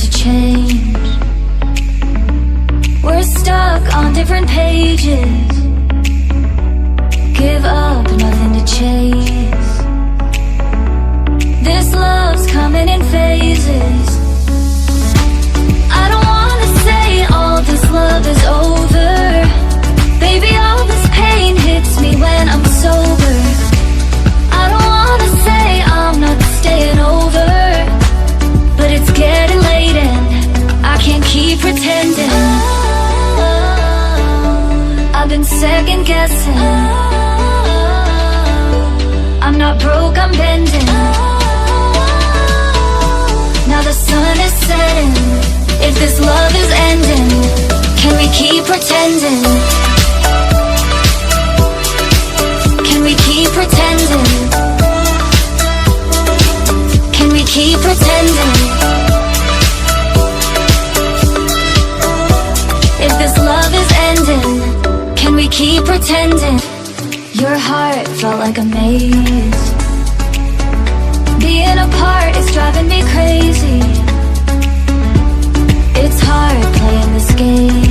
to change. We're stuck on different pages. Give up, nothing to chase. This love's coming in phases. I don't wanna say all this love is over. Baby, all this pain hits me when I'm sober. I don't wanna say I'm not staying over, but it's getting late and I can't keep pretending. I've been second guessing. I'm not broke, I'm bending. Now the sun is setting. If this love is ending, can we keep pretending? Can we keep pretending? Can we keep pretending? If this love is ending, can we keep pretending? Your heart felt like a maze. Being apart is driving me crazy. It's hard playing this game.